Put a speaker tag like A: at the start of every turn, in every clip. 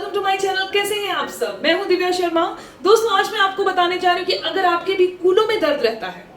A: Welcome to my channel. कैसे हैं आप सब? मैं हूं दिव्या शर्मा। दोस्तों, आज मैं आपको बताने जा रही हूँ कि अगर आपके भी कूलों में दर्द रहता है,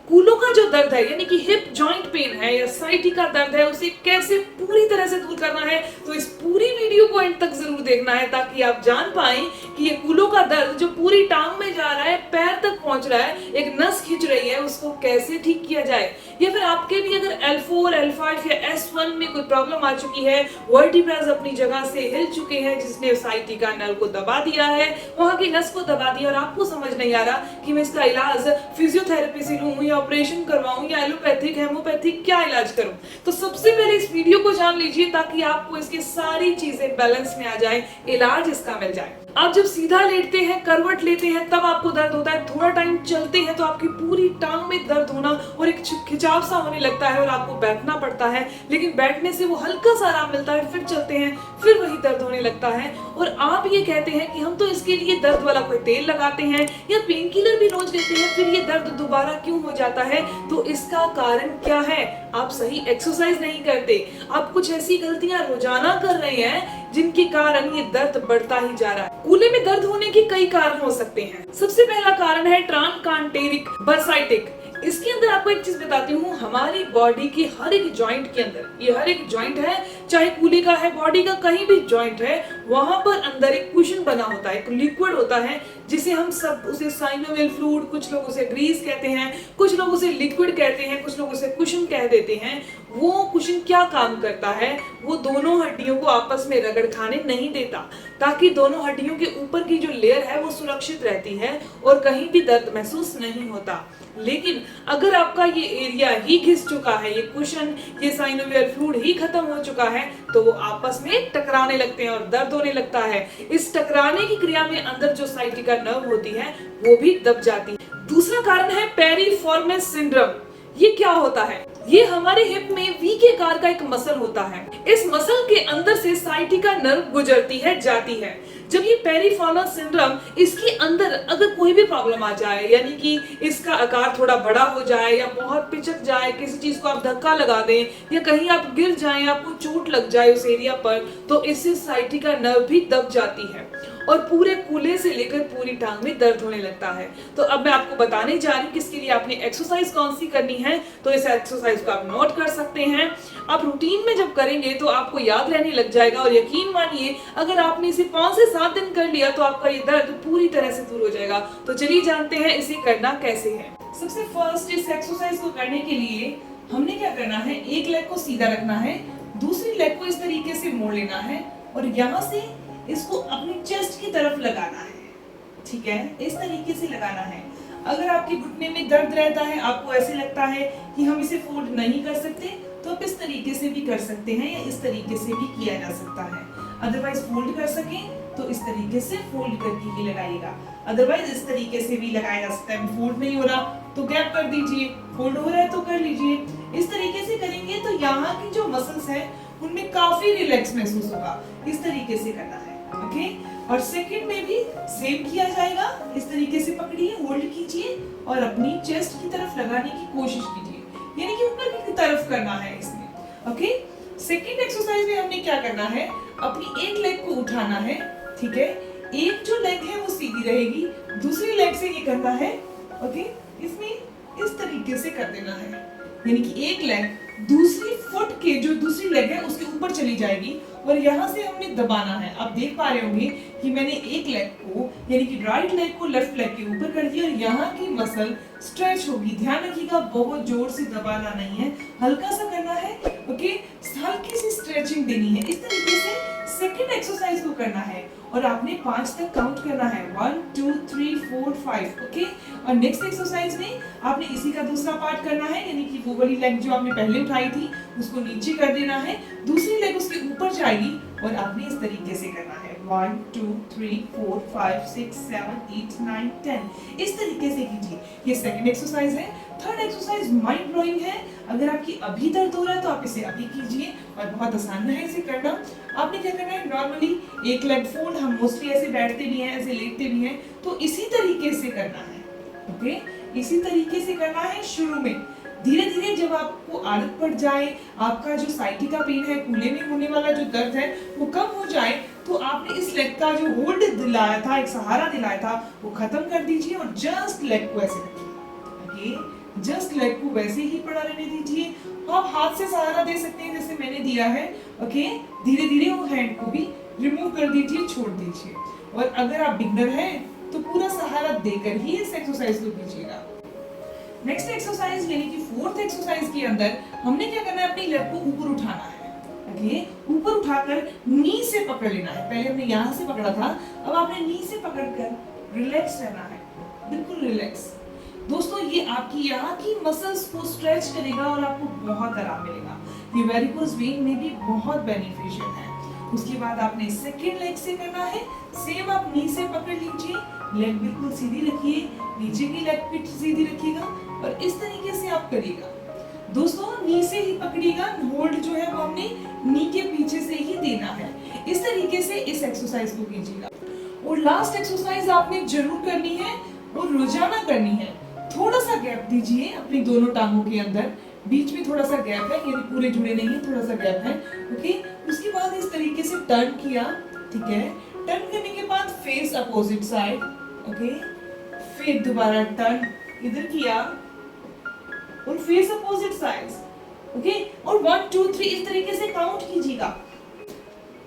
A: कूलों का जो दर्द है यानी कि हिप जॉइंट पेन है या साइटी का दर्द है, उसे कैसे पूरी तरह से दूर करना है, तो इस पूरी वीडियो को एंड तक जरूर देखना है ताकि आप जान पाएं कि ये कूलों का दर्द जो पूरी टांग में जा रहा है, पैर तक पहुंच रहा है, एक नस खींच रही है, उसको कैसे ठीक किया जाए। या फिर आपके भी अगर L4, L5 या S1 में कोई प्रॉब्लम आ चुकी है, वर्टिब्रास अपनी जगह से हिल चुके हैं, जिसने साइटिका नर्व को दबा दिया है, वहां की नस को दबा दिया और आपको समझ नहीं आ रहा कि मैं इसका इलाज फिजियोथेरेपी से लूं या ऑपरेशन करवाऊं या एलोपैथिक हेमोपैथिक क्या इलाज करूं, तो सबसे पहले इस वीडियो को जान लीजिए ताकि आपको इसकी सारी चीजें बैलेंस में आ जाए, इलाज इसका मिल जाए। आप जब सीधा लेटते हैं, करवट लेते हैं, तब आपको दर्द होता है। थोड़ा टाइम चलते हैं तो आपकी पूरी टांग में दर्द होना और एक खिंचाव सा होने लगता है और आपको बैठना पड़ता है, लेकिन बैठने से वो हल्का सा आराम मिलता है। फिर चलते हैं, फिर वही दर्द होने लगता है और आप ये कहते हैं कि हम तो इसके लिए दर्द वाला कोई तेल लगाते हैं या पेन किलर भी रोज लेते हैं, फिर ये दर्द दोबारा क्यों हो जाता है? तो इसका कारण क्या है? आप सही एक्सरसाइज नहीं करते, आप कुछ ऐसी गलतियां रोजाना कर रहे हैं जिनके कारण ये दर्द बढ़ता ही जा रहा है। कूल्हे में दर्द होने के कई कारण हो सकते हैं। सबसे पहला कारण है ट्रांसकांटेरिक बर्साइटिक। इसके अंदर आपको एक चीज बताती हूँ, हमारी बॉडी के हर एक जॉइंट के अंदर, ये हर एक जॉइंट है, चाहे कूल्हे का है, बॉडी का कहीं भी जॉइंट है, वहां पर अंदर एक कुशन बना होता है, एक लिक्विड होता है, जिसे हम सब उसे साइनोवियल फ्लूइड, कुछ लोग उसे ग्रीस कहते हैं, कुछ लोग उसे लिक्विड कहते हैं, कुछ लोग उसे कुशन कह देते हैं। वो कुशन क्या काम करता है? वो दोनों हड्डियों को आपस में रगड़ खाने नहीं देता, ताकि दोनों हड्डियों के ऊपर की जो लेयर है वो सुरक्षित रहती है और कहीं भी दर्द महसूस नहीं होता। लेकिन अगर आपका ये एरिया ही घिस चुका है, ये कुशन, ये साइनोवियल फ्लूइड ही खत्म हो चुका है, तो वो आपस में टकराने लगते हैं और दर्द होने लगता है। इस टकराने की क्रिया में अंदर जो साइटिका नर्व होती है वो भी दब जाती है। दूसरा कारण है पेरिफॉर्मिस सिंड्रोम। ये क्या होता है? ये हमारे हिप में वी के आकार का एक मसल होता है। इस मसल के अंदर से साइटिका नर्व गुजरती है, जाती है। जब ये पेरिफॉर्मिस सिंड्रोम, इसके अंदर अगर कोई भी प्रॉब्लम आ जाए, यानी कि इसका आकार थोड़ा बड़ा हो जाए या बहुत पिचक जाए, किसी चीज को आप धक्का लगा दें या कहीं आप गिर जाएं, आपको चोट लग जाए उस एरिया पर, तो इससे साइटिका नर्व भी दब जाती है और पूरे कूल्हे से लेकर पूरी टांग में दर्द होने लगता है। तो अब मैं आपको बताने जा रही हूँ किसके लिए आपने एक्सरसाइज कौन सी करनी है, तो इस एक्सरसाइज को आप नोट कर सकते हैं। आप रूटीन में जब करेंगे तो आपको याद रहने लग जाएगा और यकीन मानिए अगर आपने इसे 5 से 7 दिन कर लिया तो आपका ये दर्द पूरी तरह से दूर हो जाएगा। तो चलिए जानते हैं इसे करना कैसे है। सबसे फर्स्ट, इस एक्सरसाइज को करने के लिए हमने क्या करना है, एक लेग को सीधा रखना है, दूसरी लेग को इस तरीके से मोड़ लेना है और यहाँ से इसको अपनी चेस्ट की तरफ लगाना है। ठीक है, इस तरीके से लगाना है। अगर आपके घुटने में दर्द रहता है, आपको ऐसे लगता है कि हम इसे फोल्ड नहीं कर सकते, तो आप इस तरीके से भी कर सकते हैं या इस तरीके से भी किया जा सकता है। अदरवाइज फोल्ड कर सकें तो इस तरीके से फोल्ड करके ही लगाइएगा, अदरवाइज इस तरीके से भी लगाया जा सकता है। फोल्ड नहीं हो रहा तो गैप कर दीजिए, फोल्ड हो रहा है तो कर लीजिए। इस तरीके से करेंगे तो यहाँ की जो मसल्स है उनमें काफी रिलैक्स महसूस होगा। इस तरीके से करना है, ओके। और सेकंड में भी सेम किया जाएगा। इस तरीके से पकड़िए, होल्ड कीजिए और अपनी चेस्ट की तरफ लगाने की कोशिश कीजिए, यानी कि ऊपर की तरफ करना है इसमें, ओके। सेकंड एक्सरसाइज में हमने क्या करना है, अपनी एक लेग को उठाना है, ठीक है। एक जो लेग है वो सीधी रहेगी, दूसरी लेग से ये करना है, ओके। इसमें इस तरीके से कर देना है, यानी कि एक लेग दूसरी फुट के जो दूसरी लेग है उसके ऊपर चली जाएगी और यहाँ से हमने दबाना है। आप देख पा रहे होंगे कि मैंने एक लेग को, यानी कि राइट लेग को लेफ्ट लेग के ऊपर कर दिया और यहाँ की मसल स्ट्रेच होगी। ध्यान रखिएगा, बहुत जोर से दबाना नहीं है, हल्का सा करना है, ओके। हल्की सी स्ट्रेचिंग देनी है। इस तरीके से सेकंड एक्सरसाइज को करना है और आपने 5 तक काउंट करना है, 1 2 3 4 5, ओके। और नेक्स्ट एक्सरसाइज में आपने इसी का दूसरा पार्ट करना है, यानी कि वो वाली लेग जो आपने पहले उठाई थी उसको नीचे कर देना है, दूसरी लेग उसके ऊपर जाएगी और आपने इस तरीके से करना है, 1 2 3 4 5 6 7 8 9 10। इस तरीके से कीजिए। ये सेकंड एक्सरसाइज है। थर्ड एक्सरसाइज माइंड ब्लोइंग है। अगर आपकी अभी दर्द हो रहा है तो आप इसे अभी कीजिए और बहुत आसान है इसे करना। आपने क्या करना है, नॉर्मली एक लेग फोल्ड, हम मोस्टली ऐसे बैठते भी हैं, ऐसे लेटते भी हैं, तो इसी तरीके से करना है, ओके। इसी तरीके से करना है शुरू में। धीरे धीरे जब आपको आदत पड़ जाए, आपका जो साइटिका पेन है, कूल्हे में होने वाला जो दर्द है वो कम हो जाए, तो आपने इस लेग का जो होल्ड दिलाया था, एक सहारा दिलाया था, वो खत्म कर दीजिए और जस्ट लेग को ऐसे रखिए। ओके, जस्ट लेग को वैसे ही पड़ा रहने दीजिए। आप हाथ से सहारा दे सकते हैं जैसे मैंने दिया है। ओके, धीरे धीरे वो हैंड को भी रिमूव कर दीजिए, छोड़ दीजिए। और अगर आप बिगनर हैं तो पूरा सहारा देकर ही इस एक्सरसाइज को कीजिएगा। नेक्स्ट एक्सरसाइज यानी कि फोर्थ एक्सरसाइज के अंदर हमने क्या करना है, अपनी लेग को ऊपर उठाना है। ओके, ऊपर उठाकर नी से पकड़ लेना है। पहले हमने यहाँ से पकड़ा था, अब आपने नी से पकड़कर रिलैक्स रहना है, बिल्कुल रिलैक्स। दोस्तों ये आपकी यहाँ की मसल्स को स्ट्रेच करेगा और आपको बहुत आराम मिलेगा। ये वेरिकोज वेन में भी बहुत बेनिफिशियल है। उसके बाद आपने सेकेंड लेग से करना है। सेम आप नी से पकड़ लीजिए, लेग बिल्कुल सीधी रखिए, नीचे की लेग भी सीधी रखिएगा और इस तरीके से आप करिएगा। दोस्तों नी से ही पकड़िएगा, होल्ड जो है वो हमने नी के पीछे से ही देना है। इस तरीके से इस एक्सरसाइज को कीजिएगा। और लास्ट एक्सरसाइज आपने जरूर करनी है और रोजाना करनी है। थोड़ा सा गैप दीजिए अपनी दोनों टांगों के अंदर, बीच में थोड़ा सा गैप है, यानी पूरे जुड़े नहीं है, थोड़ा सा गैप है। ओके, उसके बाद इस तरीके से टर्न किया, ठीक है। टर्न करने के बाद फेस अपोजिट साइड, ओके, फिर दोबारा टर्न इधर किया और फेस अपोजिट साइड्स, ओके। और 1 2 3 इस तरीके से काउंट कीजिएगा।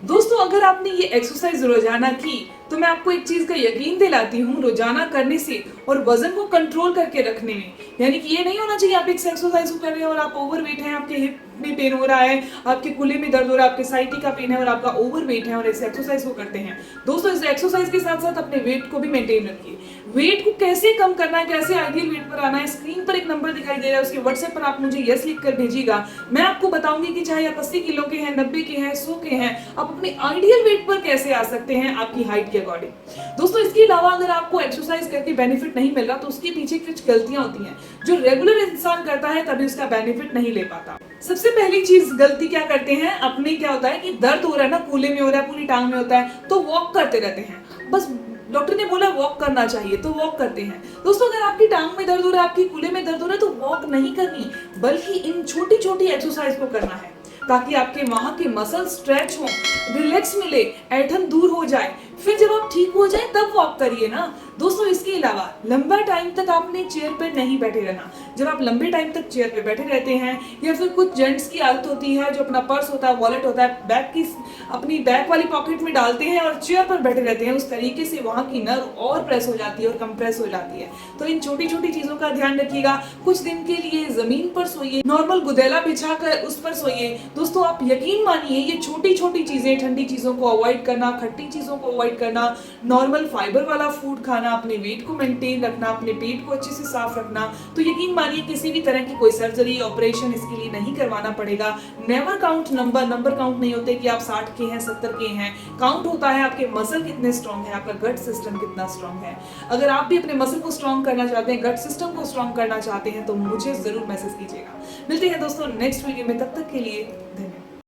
A: दोस्तों अगर आपने ये एक्सरसाइज रोजाना की तो मैं आपको एक चीज का यकीन दिलाती हूँ, रोजाना करने से और वजन को कंट्रोल करके रखने में, यानी कि ये नहीं होना चाहिए आप इस एक्सरसाइज को कर रहे हैं और आप ओवरवेट हैं, आपके हिप में पेन हो रहा है, आपके कूल्हे में दर्द हो रहा है, आपके साइटी का पेन है और आपका ओवरवेट है और इस एक्सरसाइज को करते हैं। दोस्तों इस एक्सरसाइज के साथ साथ अपने वेट को भी मेंटेन रखिए। वेट को कैसे कम करना है, कैसे आइडियल वेट पर आना है, स्क्रीन पर एक नंबर दिखाई दे रहा है, उसके व्हाट्सएप पर आप मुझे यस लिख कर भेजिएगा। मैं आपको बताऊंगी कि चाहे आप 80 किलो के हैं, 90 के हैं, 100 के हैं, आप अपने आइडियल वेट पर कैसे आ सकते हैं आपकी हाइट के अकॉर्डिंग। दोस्तों इसके अलावा अगर आपको एक्सरसाइज करके बेनिफिट नहीं मिल रहा तो उसके पीछे कुछ गलतियां होती हैं जो रेगुलर इंसान करता है तभी उसका बेनिफिट नहीं ले पाता। सबसे पहली चीज गलती क्या करते हैं, अपने क्या होता है कि दर्द हो रहा है ना, कूल्हे में हो रहा है, पूरी टांग में होता है, तो वॉक करते रहते हैं। बस डॉक्टर ने बोला वॉक करना चाहिए तो वॉक करते हैं। दोस्तों अगर आपकी टांग में दर्द हो रहा है, आपकी कूल्हे में दर्द हो रहा है तो वॉक नहीं करनी, बल्कि इन छोटी छोटी एक्सरसाइज को करना है ताकि आपके वहां के मसल स्ट्रेच हो, रिलैक्स मिले, ऐंठन दूर हो जाए। फिर जब आप ठीक हो जाए तब वॉक करिए ना। दोस्तों इसके अलावा लंबा टाइम तक आपने चेयर पर नहीं बैठे रहना। जब आप लंबे टाइम तक चेयर पे बैठे रहते हैं या फिर कुछ जेंट्स की आदत होती है जो अपना पर्स होता है, वॉलेट होता है, बैग की अपनी बैक वाली पॉकेट में डालते हैं और चेयर पर बैठे रहते हैं, उस तरीके से वहां की नर्व और प्रेस हो जाती है और कंप्रेस हो जाती है। तो इन छोटी छोटी चीजों का ध्यान रखिएगा। कुछ दिन के लिए जमीन पर सोइए, नॉर्मल गुदेला बिछाकर उस पर सोइए। दोस्तों आप यकीन मानिए ये छोटी छोटी चीजें, ठंडी चीजों को अवॉइड करना, खट्टी चीजों को अवॉइड करना, नॉर्मल फाइबर वाला फूड खाना, अपने वेट को मेंटेन रखना, अपने पेट को अच्छे से साफ रखना, तो यकीन मानिए किसी भी तरह की कोई सर्जरी, ऑपरेशन इसके लिए नहीं करवाना पड़ेगा। नेवर काउंट नंबर काउंट नहीं होते कि आप 60 के हैं, 70 के हैं। काउंट होता है आपके मसल कितने स्ट्रॉन्ग है, आपका गट सिस्टम कितना स्ट्रॉन्ग है। अगर आप भी अपने मसल को स्ट्रॉन्ग करना चाहते हैं, गट सिस्टम को स्ट्रॉन्ग करना चाहते हैं तो मुझे जरूर मैसेज कीजिएगा। मिलते हैं दोस्तों नेक्स्ट वीडियो में, तब तक के लिए धन्यवाद।